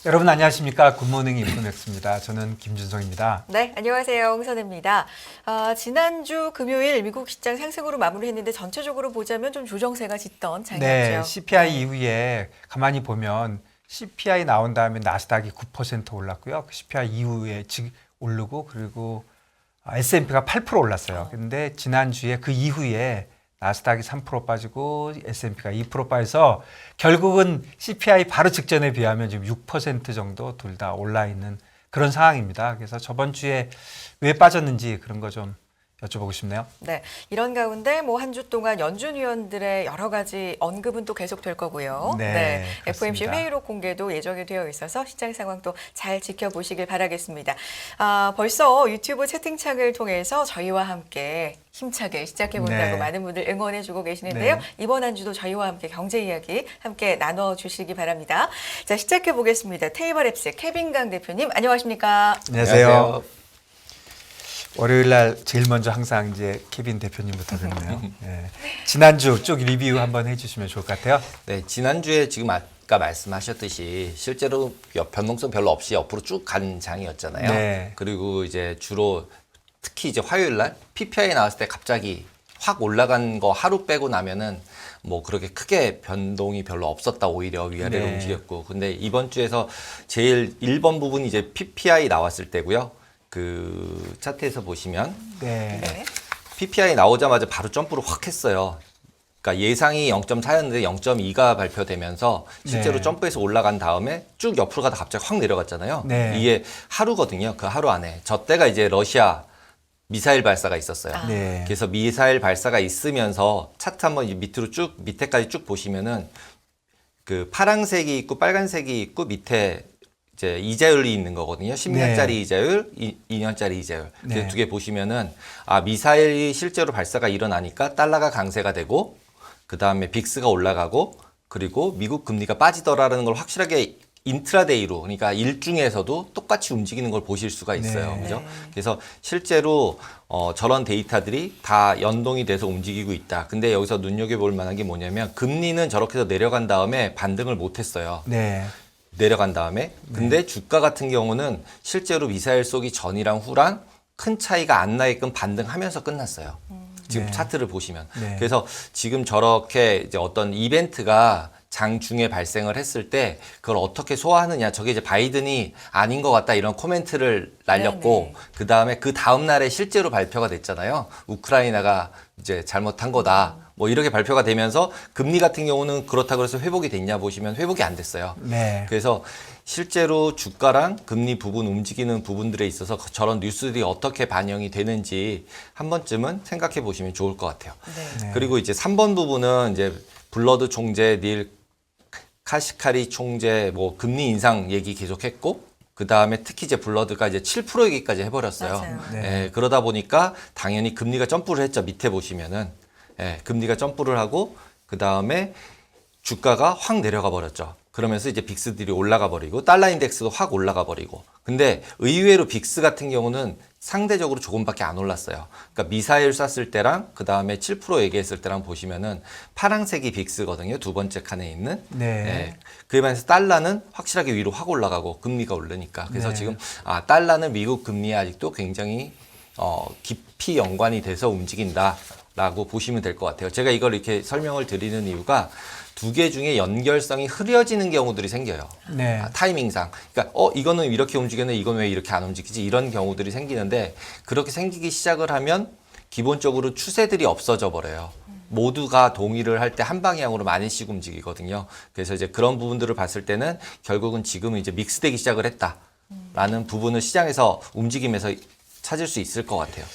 여러분 안녕하십니까? 굿모닝 인포맥스입니다. 저는 김준성입니다. 네, 안녕하세요. 홍선혜입니다. 지난주 금요일 미국 시장 상승으로 마무리했는데 전체적으로 보자면 좀 조정세가 짙던 장이었죠. 네, CPI 이후에 가만히 보면 CPI 나온 다음에 나스닥이 9% 올랐고요. 그 CPI 이후에 오르고 그리고 S&P가 8% 올랐어요. 근데 지난주에 그 이후에 나스닥이 3% 빠지고 S&P가 2% 빠져서 결국은 CPI 바로 직전에 비하면 지금 6% 정도 둘 다 올라 있는 그런 상황입니다. 그래서 저번 주에 왜 빠졌는지 그런 거 좀 여쭤보고 싶네요. 네, 이런 가운데 뭐 한 주 동안 연준 위원들의 여러 가지 언급은 또 계속될 거고요. 네, FOMC 그렇습니다. 회의록 공개도 예정이 되어 있어서 시장 상황 또 잘 지켜보시길 바라겠습니다. 벌써 유튜브 채팅창을 통해서 저희와 함께 힘차게 시작해본다고 네. 많은 분들 응원해주고 계시는데요. 네. 이번 한 주도 저희와 함께 경제 이야기 함께 나눠주시기 바랍니다. 자, 시작해보겠습니다. 테이블 앱스 케빈 강 대표님 안녕하십니까? 안녕하세요. 월요일 날 제일 먼저 항상 이제 케빈 대표님부터 뵙네요. 네. 지난주 쭉 리뷰 한번 해주시면 좋을 것 같아요. 네, 지난주에 지금 아까 말씀하셨듯이 실제로 변동성 별로 없이 옆으로 쭉 간 장이었잖아요. 네. 그리고 이제 주로 특히 이제 화요일 날 PPI 나왔을 때 갑자기 확 올라간 거 하루 빼고 나면은 뭐 그렇게 크게 변동이 별로 없었다, 오히려 위아래로 네. 움직였고. 근데 이번 주에서 제일 1번 부분이 이제 PPI 나왔을 때고요. 그 차트에서 보시면 네. 네. PPI 나오자마자 바로 점프를 확 했어요. 그러니까 예상이 0.4였는데 0.2가 발표되면서 실제로 네. 점프해서 올라간 다음에 쭉 옆으로 가다 갑자기 확 내려갔잖아요. 네. 이게 하루거든요. 그 하루 안에. 저 때가 이제 러시아 미사일 발사가 있었어요. 네. 그래서 미사일 발사가 있으면서 차트 한번 밑으로 쭉 밑에까지 쭉 보시면은 그 파란색이 있고 빨간색이 있고 밑에 이제 이자율이 있는 거거든요. 10년짜리 네. 이자율, 2년짜리 이자율. 네. 두 개 보시면은 미사일이 실제로 발사가 일어나니까 달러가 강세가 되고 그다음에 빅스가 올라가고 그리고 미국 금리가 빠지더라라는 걸 확실하게 인트라데이로, 그러니까 일중에서도 똑같이 움직이는 걸 보실 수가 있어요. 네. 그죠? 네. 그래서 실제로 저런 데이터들이 다 연동이 돼서 움직이고 있다. 근데 여기서 눈여겨볼 만한 게 뭐냐면 금리는 저렇게 해서 내려간 다음에 반등을 못 했어요. 네. 내려간 다음에. 근데 주가 같은 경우는 실제로 미사일 쏘기 전이랑 후랑 큰 차이가 안 나게끔 반등하면서 끝났어요. 지금 네. 차트를 보시면. 네. 그래서 지금 저렇게 이제 어떤 이벤트가 장중에 발생을 했을 때 그걸 어떻게 소화하느냐. 저게 이제 바이든이 아닌 것 같다 이런 코멘트를 날렸고 네네. 그다음에 그 다음 날에 실제로 발표가 됐잖아요. 우크라이나가 이제 잘못한 거다. 뭐 이렇게 발표가 되면서 금리 같은 경우는 그렇다고 해서 회복이 됐냐 보시면 회복이 안 됐어요. 네. 그래서 실제로 주가랑 금리 부분 움직이는 부분들에 있어서 저런 뉴스들이 어떻게 반영이 되는지 한 번쯤은 생각해 보시면 좋을 것 같아요. 네. 네. 그리고 이제 3번 부분은 이제 블러드 총재, 닐 카시카리 총재 뭐 금리 인상 얘기 계속했고 그 다음에 특히 이제 블러드가 이제 7% 얘기까지 해버렸어요. 맞아요. 네. 그러다 보니까 당연히 금리가 점프를 했죠. 밑에 보시면은 금리가 점프를 하고 그 다음에 주가가 확 내려가 버렸죠. 그러면서 이제 빅스들이 올라가 버리고 달러 인덱스도 확 올라가 버리고. 근데 의외로 빅스 같은 경우는 상대적으로 조금밖에 안 올랐어요. 그러니까 미사일 쐈을 때랑 그 다음에 7% 얘기했을 때랑 보시면은 파란색이 빅스거든요. 두 번째 칸에 있는. 네. 그에 반해서 달러는 확실하게 위로 확 올라가고 금리가 오르니까. 그래서 네. 지금 달러는 미국 금리에 아직도 굉장히 깊이 연관이 돼서 움직인다라고 보시면 될 것 같아요. 제가 이걸 이렇게 설명을 드리는 이유가 두 개 중에 연결성이 흐려지는 경우들이 생겨요. 네. 타이밍상. 그러니까 이거는 이렇게 움직였는데 이건 왜 이렇게 안 움직이지? 이런 경우들이 생기는데 그렇게 생기기 시작을 하면 기본적으로 추세들이 없어져 버려요. 모두가 동의를 할 때 한 방향으로 많이씩 움직이거든요. 그래서 이제 그런 부분들을 봤을 때는 결국은 지금은 이제 믹스되기 시작을 했다라는 부분을 시장에서 움직임에서 찾을 수 있을 것 같아요.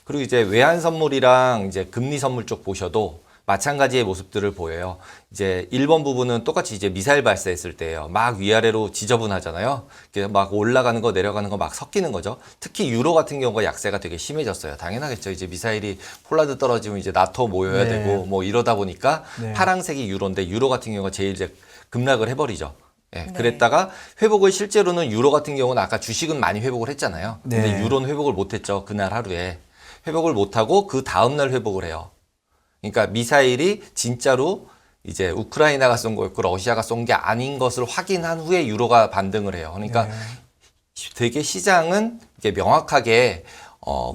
그리고 이제 외환 선물이랑 이제 금리 선물 쪽 보셔도 마찬가지의 모습들을 보여요. 이제 1번 부분은 똑같이 이제 미사일 발사했을 때예요. 막 위아래로 지저분하잖아요. 그래서 막 올라가는 거 내려가는 거 막 섞이는 거죠. 특히 유로 같은 경우가 약세가 되게 심해졌어요. 당연하겠죠. 이제 미사일이 폴란드 떨어지면 이제 나토 모여야 네. 되고 뭐 이러다 보니까 네. 파란색이 유로인데 유로 같은 경우가 제일 이제 급락을 해버리죠. 네. 그랬다가 회복을 실제로는 유로 같은 경우는 아까 주식은 많이 회복을 했잖아요. 근데 네. 유로는 회복을 못했죠. 그날 하루에. 회복을 못하고 그 다음날 회복을 해요. 그러니까 미사일이 진짜로 이제 우크라이나가 쏜 거였고 러시아가 쏜 게 아닌 것을 확인한 후에 유로가 반등을 해요. 그러니까 되게 시장은 이게 명확하게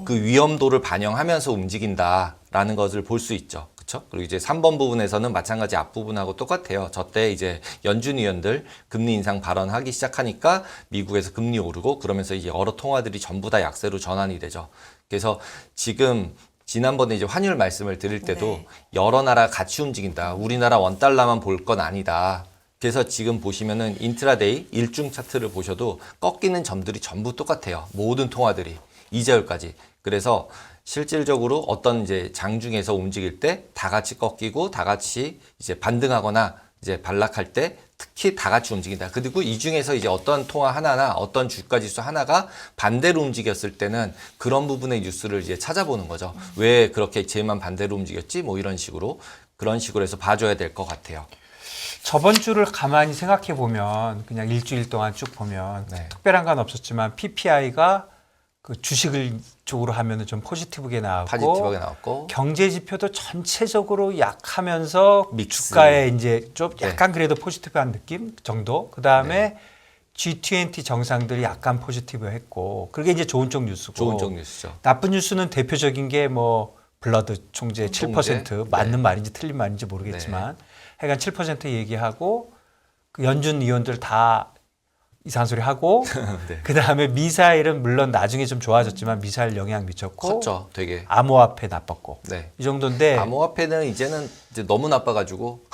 그 위험도를 반영하면서 움직인다라는 것을 볼 수 있죠. 그렇죠? 그리고 이제 3번 부분에서는 마찬가지 앞부분하고 똑같아요. 저때 이제 연준 위원들 금리 인상 발언하기 시작하니까 미국에서 금리 오르고 그러면서 이제 여러 통화들이 전부 다 약세로 전환이 되죠. 그래서 지금 지난번에 이제 환율 말씀을 드릴 때도 네. 여러 나라 같이 움직인다. 우리나라 원달러만 볼 건 아니다. 그래서 지금 보시면은 인트라데이 일중 차트를 보셔도 꺾이는 점들이 전부 똑같아요. 모든 통화들이 이자율까지. 그래서 실질적으로 어떤 이제 장중에서 움직일 때 다 같이 꺾이고 다 같이 이제 반등하거나 이제 반락할 때 특히 다 같이 움직인다. 그리고 이 중에서 이제 어떤 통화 하나나 어떤 주가 지수 하나가 반대로 움직였을 때는 그런 부분의 뉴스를 이제 찾아보는 거죠. 왜 그렇게 쟤만 반대로 움직였지? 뭐 이런 식으로 그런 식으로 해서 봐줘야 될 것 같아요. 저번 주를 가만히 생각해 보면 그냥 일주일 동안 쭉 보면 네. 특별한 건 없었지만 PPI가 그 주식을 쪽으로 하면은 좀 포지티브하게 나왔고 파지티브하게 나왔고 경제 지표도 전체적으로 약하면서 믹스. 주가에 이제 좀 네. 약간 그래도 포지티브한 느낌 정도. 그 다음에 G20 정상들이 약간 포지티브했고 그게 이제 좋은 쪽 뉴스고. 좋은 쪽 뉴스죠. 나쁜 뉴스는 대표적인 게 뭐 블러드 총재 7% 맞는 네. 말인지 틀린 말인지 모르겠지만 하여간 7% 얘기하고 그 연준 위원들 다 이상한 소리 하고 네. 그 다음에 미사일은 물론 나중에 좀 좋아졌지만 미사일 영향 미쳤고 컸죠, 되게. 암호화폐 나빴고 네. 이 정도인데 암호화폐는 이제는 이제 너무 나빠가지고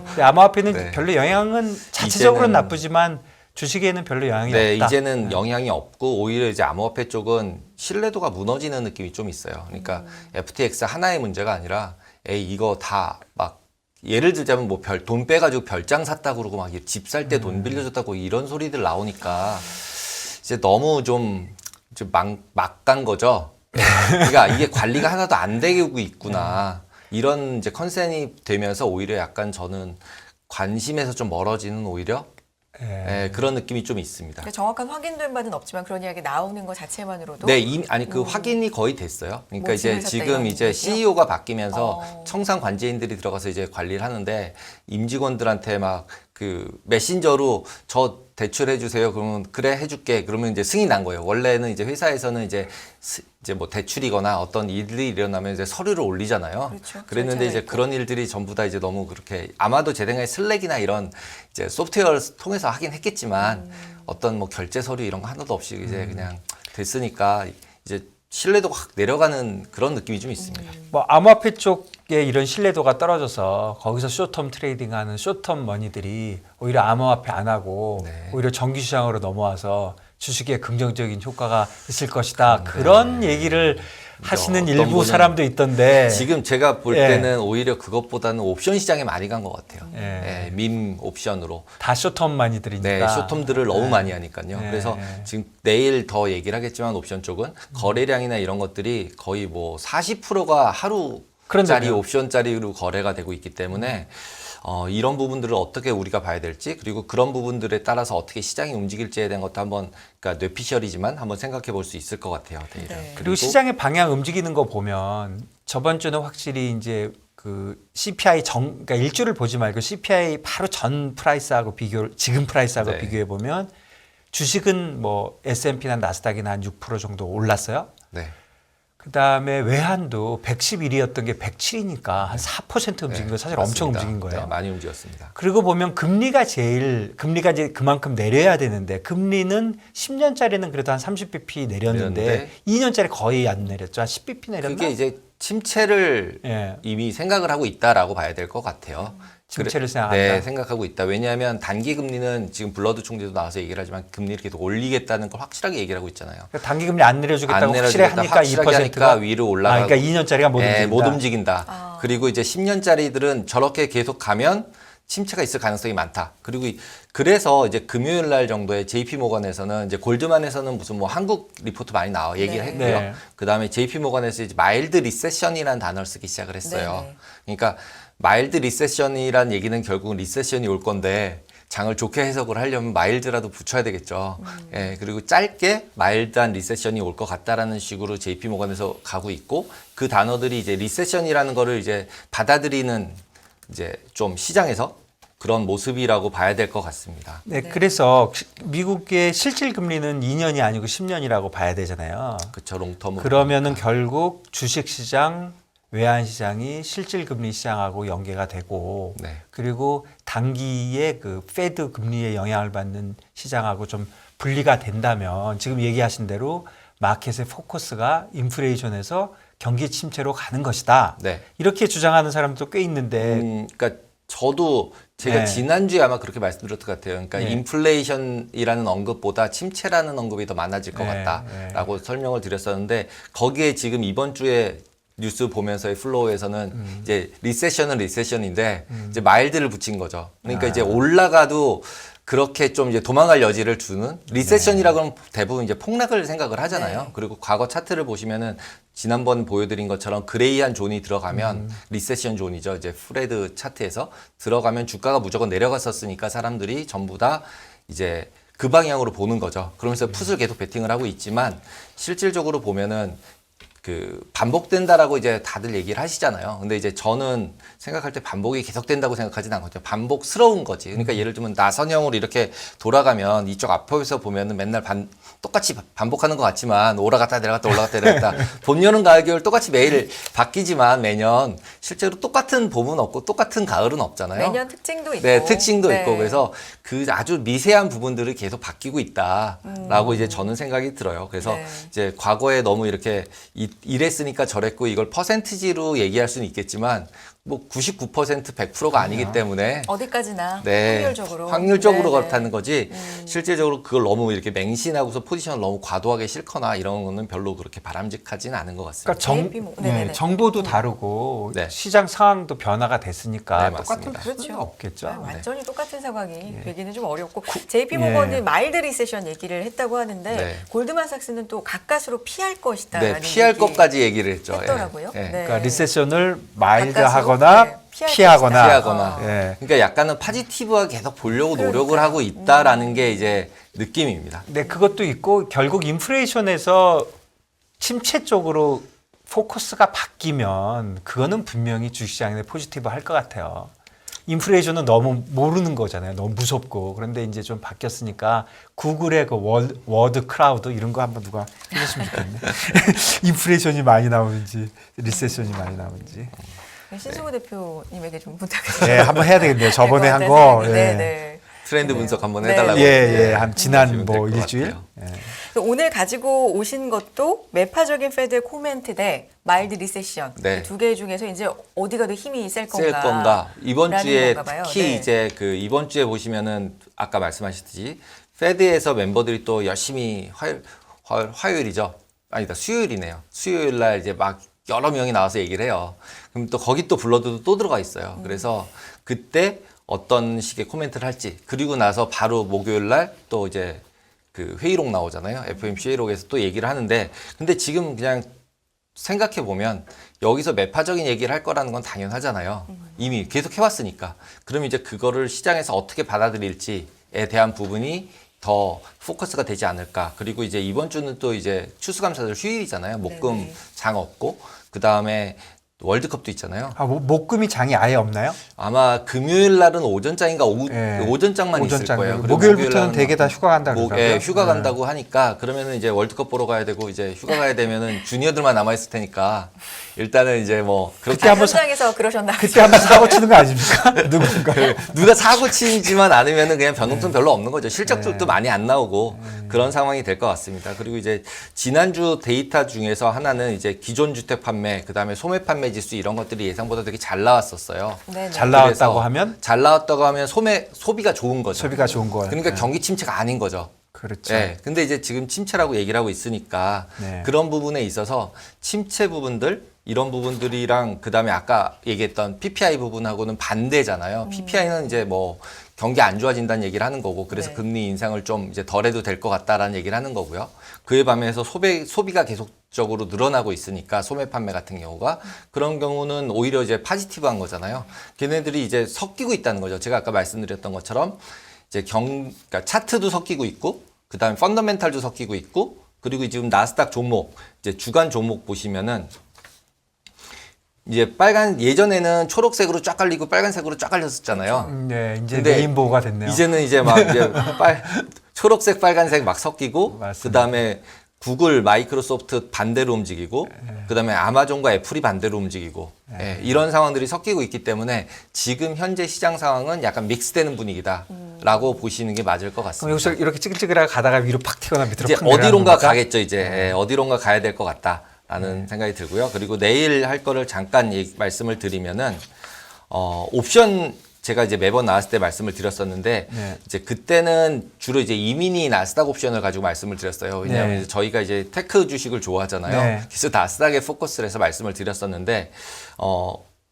근데 암호화폐는 네. 별로 영향은 자체적으로는 이제는- 나쁘지만 주식에는 별로 영향이 네, 없다. 이제는 영향이 없고 오히려 이제 암호화폐 쪽은 신뢰도가 무너지는 느낌이 좀 있어요. 그러니까 FTX 하나의 문제가 아니라 에이 이거 다 막 예를 들자면 뭐 돈 빼가지고 별장 샀다 그러고 막 집 살 때 돈 빌려줬다고 이런 소리들 나오니까 이제 너무 좀 막 간 거죠. 그러니까 이게 관리가 하나도 안 되고 있구나. 이런 이제 컨센이 되면서 오히려 약간 저는 관심에서 좀 멀어지는 오히려 예. 예, 그런 느낌이 좀 있습니다. 그러니까 정확한 확인된 바는 없지만 그런 이야기 나오는 것 자체만으로도 네, 이미 아니 그 확인이 거의 됐어요. 그러니까 뭐 이제 집을 샀다 지금 이런 이제 얘기요? CEO가 바뀌면서 어. 청산 관제인들이 들어가서 이제 관리를 하는데 임직원들한테 막 그 메신저로 저 대출해 주세요. 그러면 그래 해줄게. 그러면 이제 승인 난 거예요. 원래는 이제 회사에서는 이제 뭐 대출이거나 어떤 일이 일어나면 이제 서류를 올리잖아요. 그렇죠. 그랬는데 이제 절차가 있고. 그런 일들이 전부 다 이제 너무 그렇게 아마도 제 생각에 슬랙이나 이런 이제 소프트웨어를 통해서 하긴 했겠지만 어떤 뭐 결제 서류 이런 거 하나도 없이 이제 그냥 됐으니까 이제 신뢰도가 확 내려가는 그런 느낌이 좀 있습니다. 뭐 암호화폐 쪽에 이런 신뢰도가 떨어져서 거기서 쇼텀 트레이딩하는 쇼텀 머니들이 오히려 암호화폐 안 하고 네. 오히려 정기 시장으로 넘어와서 주식에 긍정적인 효과가 있을 것이다. 그런 얘기를 하시는 어떤 일부 분은 사람도 있던데 지금 제가 볼 예. 때는 오히려 그것보다는 옵션 시장에 많이 간 것 같아요. 예. 예, 밈 옵션으로. 다 쇼텀 머니들이니까 네, 쇼텀들을 너무 많이 하니까요. 네. 그래서 지금 내일 더 얘기를 하겠지만 옵션 쪽은 거래량이나 이런 것들이 거의 뭐 40%가 하루짜리 그런데요. 옵션짜리로 거래가 되고 있기 때문에 이런 부분들을 어떻게 우리가 봐야 될지 그리고 그런 부분들에 따라서 어떻게 시장이 움직일지에 대한 것도 한번 그러니까 뇌피셜이지만 한번 생각해 볼 수 있을 것 같아요. 내일은. 네. 그리고 시장의 방향 움직이는 거 보면 저번 주는 확실히 이제 그 CPI 그러니까 일주를 보지 말고 CPI 바로 전 프라이스하고 지금 프라이스하고 네. 비교해 보면 주식은 뭐 S&P나 나스닥이나 한 6% 정도 올랐어요. 네. 그 다음에 외환도 111이었던 게 107이니까 한 4% 움직인 거 사실 엄청 맞습니다. 움직인 거예요. 네, 많이 움직였습니다. 그리고 보면 금리가 이제 그만큼 내려야 되는데 금리는 10년짜리는 그래도 한 30bp 내렸는데 내렸는데 2년짜리 거의 안 내렸죠. 한 10bp 내렸나? 그게 이제 침체를 예. 이미 생각을 하고 있다라고 봐야 될 것 같아요. 침체를 생각한다. 네, 생각하고 있다. 왜냐하면 단기 금리는 지금 블러드 총재도 나와서 얘기를 하지만 금리를 계속 올리겠다는 걸 확실하게 얘기를 하고 있잖아요. 그러니까 단기 금리 안 내려주겠다고 안 확실히 내려주겠다, 하니까 확실하게 2%가 하니까 위로 올라가고. 그러니까 2년짜리가 못 움직인다. 못 움직인다. 그리고 이제 10년짜리들은 저렇게 계속 가면 침체가 있을 가능성이 많다. 그리고 그래서 이제 금요일 날 정도에 JP 모건에서는 이제 골드만에서는 무슨 뭐 한국 리포트 많이 나와 얘기를 네. 했고요. 네. 그다음에 JP 모건에서 이제 마일드 리세션이라는 단어를 쓰기 시작을 했어요. 네. 그러니까 마일드 리세션이란 얘기는 결국은 리세션이 올 건데 장을 좋게 해석을 하려면 마일드라도 붙여야 되겠죠. 예, 그리고 짧게 마일드한 리세션이 올 것 같다라는 식으로 JP 모건에서 가고 있고 그 단어들이 이제 리세션이라는 거를 이제 받아들이는 이제 좀 시장에서 그런 모습이라고 봐야 될 것 같습니다. 네, 그래서 미국의 실질 금리는 2년이 아니고 10년이라고 봐야 되잖아요. 그렇죠. 롱텀으로. 그러면은 결국 주식 시장, 외환 시장이 실질 금리 시장하고 연계가 되고 네. 그리고 단기에 그 페드 금리의 영향을 받는 시장하고 좀 분리가 된다면 지금 얘기하신 대로 마켓의 포커스가 인플레이션에서 경기 침체로 가는 것이다. 네. 이렇게 주장하는 사람도 꽤 있는데 그러니까 저도 제가 네. 지난주에 아마 그렇게 말씀드렸던 것 같아요. 그러니까 네. 인플레이션이라는 언급보다 침체라는 언급이 더 많아질 것 네, 같다라고 설명을 드렸었는데 거기에 지금 이번 주에 뉴스 보면서의 플로우에서는 이제 리세션은 리세션인데 이제 마일드를 붙인 거죠. 그러니까 이제 올라가도 그렇게 좀 이제 도망갈 여지를 주는 리세션이라고 하면 대부분 이제 폭락을 생각을 하잖아요. 네. 그리고 과거 차트를 보시면은 지난번 보여드린 것처럼 그레이한 존이 들어가면 리세션 존이죠. 이제 프레드 차트에서 들어가면 주가가 무조건 내려갔었으니까 사람들이 전부 다 이제 그 방향으로 보는 거죠. 그러면서 풋을 계속 베팅을 하고 있지만 실질적으로 보면은 그 반복된다라고 이제 다들 얘기를 하시잖아요. 근데 이제 저는 생각할 때 반복이 계속된다고 생각하진 않거든요. 반복스러운 거지. 그러니까 예를 들면 나선형으로 이렇게 돌아가면 이쪽 앞에서 보면은 맨날 똑같이 반복하는 것 같지만 올라갔다 내려갔다 올라갔다 내려갔다 봄, 여름, 가을, 겨울 똑같이 매일 바뀌지만 매년 실제로 똑같은 봄은 없고 똑같은 가을은 없잖아요. 매년 특징도 있고. 네, 특징도 네. 있고 그래서 그 아주 미세한 부분들이 계속 바뀌고 있다라고 이제 저는 생각이 들어요. 그래서 네. 이제 과거에 너무 이렇게 이랬으니까 저랬고 이걸 퍼센티지로 얘기할 수는 있겠지만 뭐 99% 100%가 아니기 때문에 어디까지나 네, 확률적으로 확률적으로 네, 그렇다는 거지 실질적으로 그걸 너무 이렇게 맹신하고서 포지션을 너무 과도하게 싫거나 이런 거는 별로 그렇게 바람직하지는 않은 것 같습니다. 그러니까 JP 네네네. 정보도 다르고 네. 시장 상황도 변화가 됐으니까 네, 똑같은 맞습니다. 수는 그렇죠. 없겠죠. 아, 완전히 똑같은 상황이 네. 되기는 좀 어렵고 JP 모건은 예. 마일드 리세션 얘기를 했다고 하는데 네. 골드만삭스는 또 가까스로 피할 것이다. 네, 피할 것까지 얘기를 했죠. 했더라고요. 예, 예. 네. 그러니까 리세션을 마일드하거나 가까스로, 네, 피하거나, 피하거나. 예. 그러니까 약간은 파지티브하게 계속 보려고 노력을 그러니까요. 하고 있다라는 게 이제 느낌입니다. 네, 그것도 있고 결국 인플레이션에서 침체 쪽으로 포커스가 바뀌면 그거는 분명히 주식시장에 포지티브 할 것 같아요. 인플레이션은 너무 모르는 거잖아요. 너무 무섭고. 그런데 이제 좀 바뀌었으니까 구글의 그 워드 크라우드 이런 거 한번 누가 해줬으면 좋겠네. 인플레이션이 많이 나오는지 리세션이 많이 나오는지. 신승우 대표님에게 좀 네, 부탁드립니다. 한번 해야 되겠네요. 저번에 한 거. 예. 네. 트렌드 분석 한번 네. 해달라고. 예, 예. 한 보시면 지난 될 뭐 것 일주일. 같아요. 예. 오늘 가지고 오신 것도 매파적인 페드의 코멘트 대 마일드 리세션 네. 두 개 중에서 이제 어디가 더 힘이 셀 건가? 쓸 건가? 이번 라는 주에 건가 봐요. 특히 네. 이제 그 이번 주에 보시면은 아까 말씀하셨듯이 페드에서 멤버들이 또 열심히 화요일이죠. 아니다 수요일이네요. 수요일 날 이제 막 여러 명이 나와서 얘기를 해요. 그럼 또 거기 또 불러도 또 들어가 있어요. 그래서 그때 어떤 식의 코멘트를 할지 그리고 나서 바로 목요일 날 또 이제 그 회의록 나오잖아요. FOMC 회의록에서 또 얘기를 하는데 근데 지금 그냥 생각해 보면 여기서 매파적인 얘기를 할 거라는 건 당연하잖아요. 이미 계속 해왔으니까. 그럼 이제 그거를 시장에서 어떻게 받아들일지에 대한 부분이 더 포커스가 되지 않을까. 그리고 이제 이번 주는 또 이제 추수감사절 휴일이잖아요. 목금 네네. 장 없고 그 다음에 월드컵도 있잖아요. 아, 목금이 장이 아예 없나요? 아마 금요일 날은 오전장인가 예. 오전장만 있을 오전장. 거예요. 그리고 목요일부터는 목요일 되게 다 휴가 간다 그러더라고요. 예, 휴가 예. 간다고 하니까 그러면은 이제 월드컵 보러 가야 되고 이제 휴가 가야 되면은 주니어들만 남아 있을 테니까 일단은 이제 뭐 그렇게 그때 한번 현장에서 그러셨나? 그때 한번 사고 치는 거 아닙니까? 누군가. 누가 사고 치지만 않으면은 그냥 변동성 별로 없는 거죠. 실적들도 많이 안 나오고 그런 상황이 될 것 같습니다. 그리고 이제 지난주 데이터 중에서 하나는 이제 기존 주택 판매, 그다음에 소매 판매 지수 이런 것들이 예상보다 되게 잘 나왔었어요. 네네. 잘 나왔다고 그래서 하면 잘 나왔다고 하면 소비가 좋은 거죠. 소비가 좋은 거예요. 그러니까 네. 경기 침체가 아닌 거죠. 그렇죠. 네. 근데 이제 지금 침체라고 얘기를 하고 있으니까 네. 그런 부분에 있어서 침체 부분들 이런 부분들이랑 그다음에 아까 얘기했던 PPI 부분하고는 반대잖아요. PPI는 이제 뭐 경기 안 좋아진다는 얘기를 하는 거고 그래서 네. 금리 인상을 좀 이제 덜 해도 될 것 같다라는 얘기를 하는 거고요. 그에 반해서 소비가 계속적으로 늘어나고 있으니까 소매 판매 같은 경우가 그런 경우는 오히려 이제 파지티브한 거잖아요. 걔네들이 이제 섞이고 있다는 거죠. 제가 아까 말씀드렸던 것처럼 이제 그러니까 차트도 섞이고 있고 그다음에 펀더멘탈도 섞이고 있고 그리고 지금 나스닥 종목 이제 주간 종목 보시면은 이제 빨간 예전에는 초록색으로 쫙 갈리고 빨간색으로 쫙 갈렸었잖아요. 네, 이제 근데 레인보우가 됐네요. 이제는 이제 막 이제 초록색, 빨간색 막 섞이고 맞습니다. 그다음에 구글, 마이크로소프트 반대로 움직이고 그다음에 아마존과 애플이 반대로 움직이고 예, 이런 상황들이 섞이고 있기 때문에 지금 현재 시장 상황은 약간 믹스되는 분위기다라고 보시는 게 맞을 것 그럼 같습니다. 여기서 이렇게 찌글찌글하게 가다가 위로 팍 튀거나 밑으로 이제 팍 내려가는 어디론가 겁니까? 가겠죠 이제 예, 어디론가 가야 될 것 같다라는 생각이 들고요. 그리고 내일 할 거를 잠깐 말씀을 드리면은 옵션 제가 이제 매번 나왔을 때 말씀을 드렸었는데 네. 이제 그때는 주로 이제 이민희 나스닥 옵션을 가지고 말씀을 드렸어요. 왜냐하면 네. 저희가 이제 테크 주식을 좋아하잖아요. 네. 그래서 나스닥에 포커스를 해서 말씀을 드렸었는데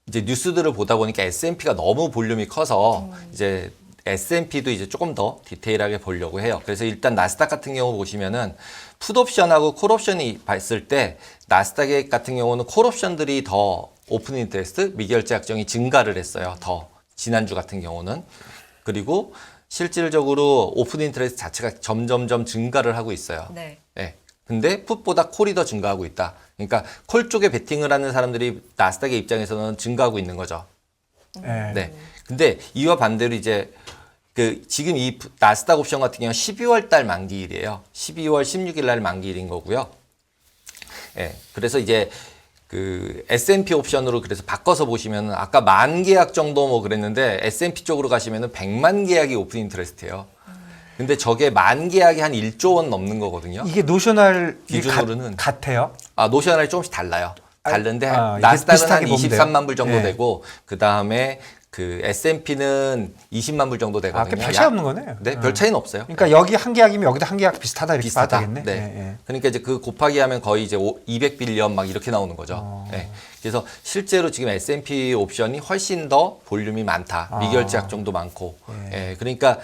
이제 뉴스들을 보다 보니까 S&P가 너무 볼륨이 커서 이제 S&P도 이제 조금 더 디테일하게 보려고 해요. 그래서 일단 나스닥 같은 경우 보시면은 풋옵션하고 콜옵션이 봤을 때 나스닥 같은 경우는 콜옵션들이 더 오픈 인터레스트 미결제 약정이 증가를 했어요. 더 지난주 같은 경우는. 그리고 실질적으로 오픈 인터레스트 자체가 점점점 증가를 하고 있어요. 네. 네. 근데 풋보다 콜이 더 증가하고 있다. 그러니까 콜 쪽에 베팅을 하는 사람들이 나스닥의 입장에서는 증가하고 있는 거죠. 네. 네. 근데 이와 반대로 이제 지금 이 나스닥 옵션 같은 경우는 12월 달 만기일이에요. 12월 16일 날 만기일인 거고요. 예. 그래서 이제 S&P 옵션으로 그래서 바꿔서 보시면은 아까 10,000 계약 정도 뭐 그랬는데 S&P 쪽으로 가시면은 100만 계약이 오픈 인터레스트예요. 근데 저게 10,000 계약이 한 1조 원 넘는 거거든요. 이게 노셔널 기준으로는 같아요. 노셔널이 조금씩 달라요. 다른데 이게 나스닥은 한 비슷하게 보면 돼요. 23만 불 정도 네. 되고 그다음에 S&P는 20만 불 정도 되거든요. 별 차이 없는 거네요. 네, 별 차이는 없어요. 그러니까 여기 한 계약이면 여기도 한 계약 비슷하다 이렇게 봐도 비슷하다. 되겠네. 네. 예, 예. 그러니까 이제 그 곱하기 하면 거의 이제 200빌리언 막 이렇게 나오는 거죠. 네. 그래서 실제로 지금 S&P 옵션이 훨씬 더 볼륨이 많다. 미결제 약정도 많고. 예. 그러니까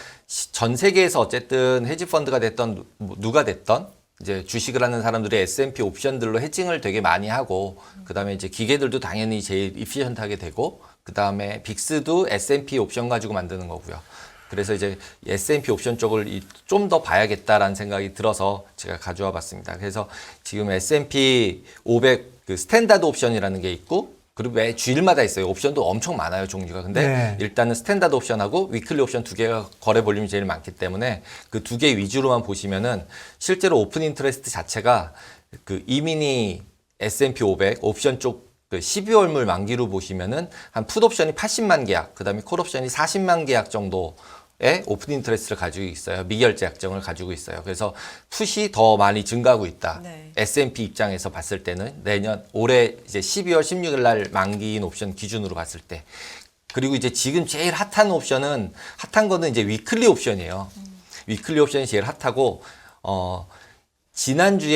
전 세계에서 어쨌든 헤지 펀드가 됐던 누가 됐던 이제 주식을 하는 사람들이 S&P 옵션들로 헤징을 되게 많이 하고 그다음에 이제 기계들도 당연히 제일 이피션트하게 되고 그다음에 빅스도 S&P 옵션 가지고 만드는 거고요. 그래서 이제 S&P 옵션 쪽을 좀 더 봐야겠다라는 생각이 들어서 제가 가져와 봤습니다. 그래서 지금 S&P 500 스탠다드 옵션이라는 게 있고 그리고 매 주일마다 있어요. 옵션도 엄청 많아요, 종류가. 근데 네. 일단은 스탠다드 옵션하고 위클리 옵션 두 개가 거래 볼륨이 제일 많기 때문에 그 두 개 위주로만 보시면은 실제로 오픈 인터레스트 자체가 이미니 S&P 500 옵션 쪽 12월물 만기로 보시면은 한 풋옵션이 80만 계약, 그다음에 콜옵션이 40만 계약 정도의 오픈 인터레스트를 가지고 있어요. 미결제 약정을 가지고 있어요. 그래서 풋이 더 많이 증가하고 있다. 네. S&P 입장에서 봤을 때는 올해 이제 12월 16일 날 만기인 옵션 기준으로 봤을 때. 그리고 이제 지금 제일 핫한 거는 이제 위클리 옵션이에요. 위클리 옵션이 제일 핫하고 지난주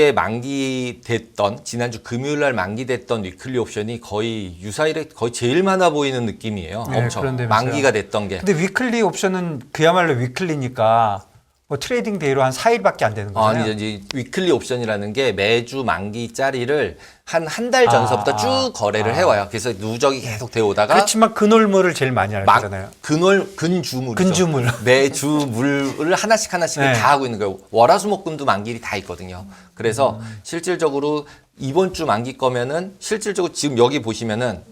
금요일 날 만기됐던 위클리 옵션이 거의 유사일에 거의 제일 많아 보이는 느낌이에요. 네, 엄청 그런데면서요. 만기가 됐던 게. 근데 위클리 옵션은 그야말로 위클리니까 뭐 트레이딩 데이로 한 4일밖에 안 되는 거잖아요. 아니, 이제 위클리 옵션이라는 게 매주 만기짜리를 한 달 전서부터 쭉 거래를 해와요. 그래서 누적이 계속 되어 오다가 그렇지만 근월물을 제일 많이 알잖아요. 근주물이죠. 근주물. 매주 물을 하나씩 네. 다 하고 있는 거예요. 월화수목금도 만기일이 다 있거든요. 그래서 실질적으로 이번 주 만기 거면은 실질적으로 지금 여기 보시면은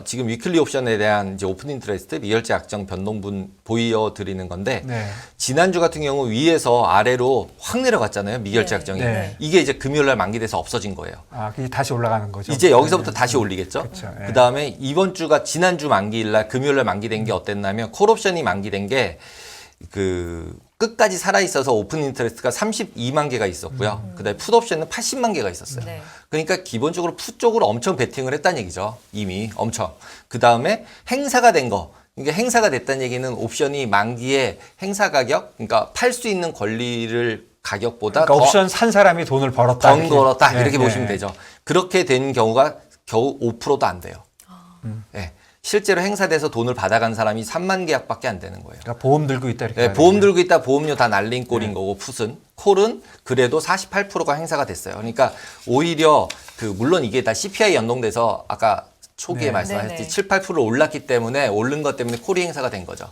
지금 위클리 옵션에 대한 이제 오픈 인터레스트 미결제 약정 변동분 보여드리는 건데 네. 지난주 같은 경우 위에서 아래로 확 내려갔잖아요. 미결제 네. 약정이. 네. 이게 이제 금요일 날 만기돼서 없어진 거예요. 그게 다시 올라가는 거죠. 이제 여기서부터 다시 올리겠죠. 그쵸, 예. 그다음에 이번 주가 지난주 만기일 날 금요일 날 만기된 게 어땠냐면 콜옵션이 만기된 게 끝까지 살아 있어서 오픈 인터레스트가 32만 개가 있었고요. 그다음에 풋옵션은 80만 개가 있었어요. 네. 그러니까 기본적으로 풋 쪽으로 엄청 베팅을 했다는 얘기죠. 이미 엄청. 그다음에 행사가 된 거. 그러니까 행사가 됐다는 얘기는 옵션이 만기에 행사 가격, 그러니까 팔 수 있는 권리를 가격보다 그러니까 더 옵션 산 사람이 돈을 벌었다. 번 걸었다 네, 이렇게 네. 보시면 되죠. 그렇게 된 경우가 겨우 5%도 안 돼요. 네. 실제로 행사돼서 돈을 받아간 사람이 3만 계약밖에 안 되는 거예요. 그러니까 보험 들고 있다 이렇게. 네, 봐야 보험 되겠네요. 들고 있다 보험료 다 날린 꼴인 거고 풋은 콜은 그래도 48%가 행사가 됐어요. 그러니까 오히려 물론 이게 다 CPI 연동돼서 아까 초기에 네. 말씀하셨듯이 네네. 7, 8% 올랐기 때문에 오른 것 때문에 콜이 행사가 된 거죠.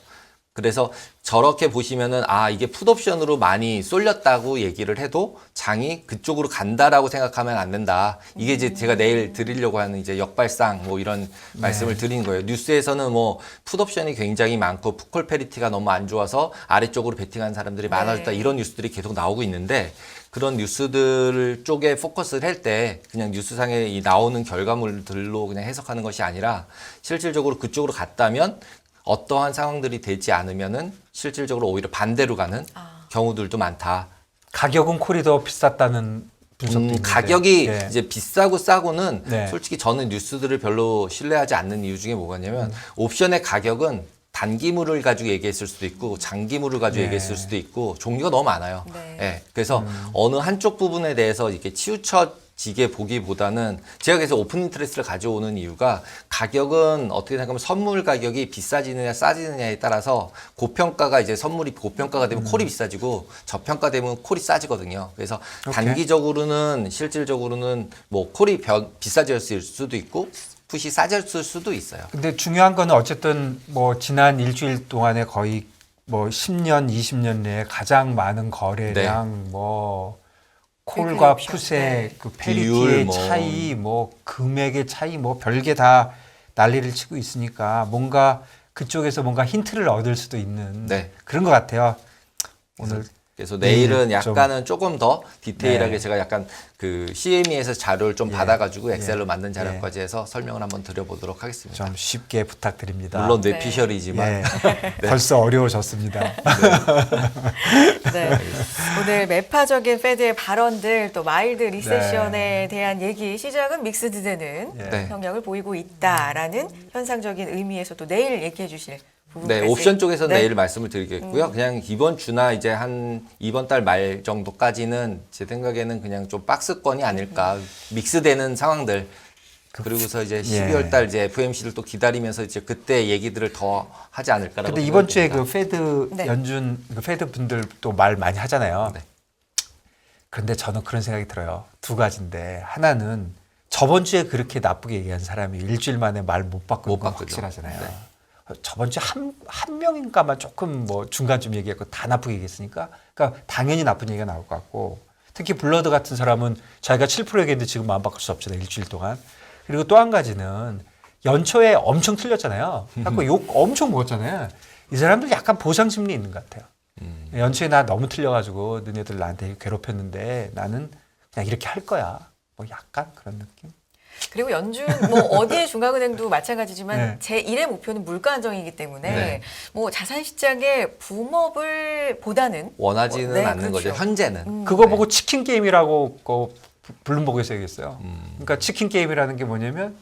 그래서 저렇게 보시면은 아 이게 풋옵션으로 많이 쏠렸다고 얘기를 해도 장이 그쪽으로 간다라고 생각하면 안 된다. 이게 이제 제가 내일 드리려고 하는 이제 역발상 뭐 이런 말씀을 드린 거예요. 뉴스에서는 뭐 풋옵션이 굉장히 많고 풋콜 페리티가 너무 안 좋아서 아래쪽으로 베팅한 사람들이 많아졌다 이런 뉴스들이 계속 나오고 있는데 그런 뉴스들 쪽에 포커스를 할 때 그냥 뉴스상에 이 나오는 결과물들로 그냥 해석하는 것이 아니라 실질적으로 그쪽으로 갔다면 어떠한 상황들이 되지 않으면은 실질적으로 오히려 반대로 가는 경우들도 많다. 가격은 콜이 더 비쌌다는 분석도 있는데. 가격이 예. 이제 비싸고 싸고는 네. 솔직히 저는 뉴스들을 별로 신뢰하지 않는 이유 중에 뭐냐면 옵션의 가격은 단기물을 가지고 얘기했을 수도 있고 장기물을 가지고 네. 얘기했을 수도 있고 종류가 너무 많아요. 네. 예, 그래서 어느 한쪽 부분에 대해서 이렇게 치우쳐지게 보기보다는 제가 그래서 오픈 인트레스트를 가져오는 이유가 가격은 어떻게 생각하면 선물 가격이 비싸지느냐 싸지느냐에 따라서 고평가가 이제 선물이 고평가가 되면 콜이 비싸지고 저평가되면 콜이 싸지거든요. 그래서 오케이. 단기적으로는 실질적으로는 뭐 콜이 비싸졌을 수도 있고 풋이 싸졌을 수도 있어요. 근데 중요한 거는 어쨌든 뭐 지난 일주일 동안에 거의 뭐 10년, 20년 내에 가장 많은 거래량 뭐 콜과 옵션. 풋의 네. 그 비율 페리티의 뭐. 차이, 뭐 금액의 차이, 뭐 별게 다 난리를 치고 있으니까 뭔가 그쪽에서 뭔가 힌트를 얻을 수도 있는 네. 그런 것 같아요. 오늘 그래서 내일은 네, 좀. 약간은 조금 더 디테일하게 네. 제가 약간 그 CME에서 자료를 좀 예. 받아가지고 엑셀로 예. 만든 자료까지 해서 설명을 한번 드려보도록 하겠습니다. 좀 쉽게 부탁드립니다. 물론 네. 뇌피셜이지만 예. 벌써 어려워졌습니다. 네. 오늘 매파적인 페드의 발언들 또 마일드 리세션에 대한 얘기 시작은 믹스드되는 네. 성향을 보이고 있다라는 현상적인 의미에서 또 내일 얘기해 주실 네, 부분까지. 옵션 쪽에서는 네. 내일 말씀을 드리겠고요. 그냥 이번 주나 이제 한 이번 달 말 정도까지는 제 생각에는 그냥 좀 박스권이 아닐까. 믹스되는 상황들. 그리고서 이제 12월 달 이제 FOMC를 또 기다리면서 이제 그때 얘기들을 더 하지 않을까라고. 근데 이번 주에 생각이 그 페드 네. 연준 그 페드 분들 또 말 많이 하잖아요. 네. 그런데 저는 그런 생각이 들어요. 두 가지인데 하나는 저번 주에 그렇게 나쁘게 얘기한 사람이 일주일 만에 말 못 바꾸는 못 건 바꾸죠. 확실하잖아요. 네. 저번 주에 한 명인가만 조금 뭐 중간쯤 얘기했고 다 나쁘게 얘기했으니까 그러니까 당연히 나쁜 얘기가 나올 것 같고 특히 블러드 같은 사람은 자기가 7% 얘기했는데 지금 마음 바꿀 수 없잖아요. 일주일 동안. 그리고 또 한 가지는 연초에 엄청 틀렸잖아요. 그래서 욕 엄청 먹었잖아요. 이 사람들 약간 보상 심리 있는 것 같아요. 연초에 나 너무 틀려가지고 너네들 나한테 괴롭혔는데 나는 그냥 이렇게 할 거야. 뭐 약간 그런 느낌. 그리고 연준 뭐 어디의 중앙은행도 마찬가지지만 네. 제1의 목표는 물가 안정이기 때문에 네. 뭐 자산 시장의 붐업을 보다는 원하지는 네, 않는 그렇죠. 거죠. 현재는. 그거 네. 보고 치킨 게임이라고 블룸버그에서 얘기했어요. 그러니까 치킨 게임이라는 게 뭐냐면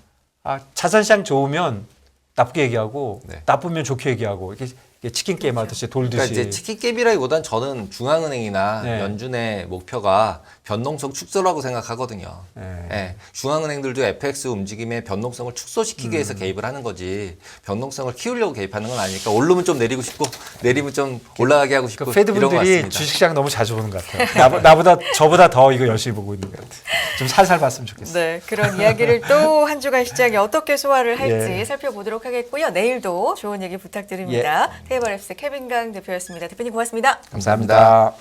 자산시장 좋으면 나쁘게 얘기하고 네. 나쁘면 좋게 얘기하고 이게 치킨 게임 하듯이 돌듯이. 그러니까 이제 치킨 갭이라기보단 저는 중앙은행이나 네. 연준의 목표가 변동성 축소라고 생각하거든요. 네. 예, 중앙은행들도 FX 움직임의 변동성을 축소시키기 위해서 개입을 하는 거지 변동성을 키우려고 개입하는 건 아니니까 오르면 좀 내리고 싶고 내리면 좀 올라가게 하고 싶고 그 페드 이런 것 분들이 같습니다. 주식시장 너무 자주 보는 것 같아요. 나보다 저보다 더 이거 열심히 보고 있는 것 같아요. 좀 살살 봤으면 좋겠어요. 네, 그런 이야기를 또 한 주간 시장이 어떻게 소화를 할지 예. 살펴보도록 하겠고요. 내일도 좋은 얘기 부탁드립니다. 테이블 앱스 케빈 강 대표였습니다. 대표님 고맙습니다. 감사합니다.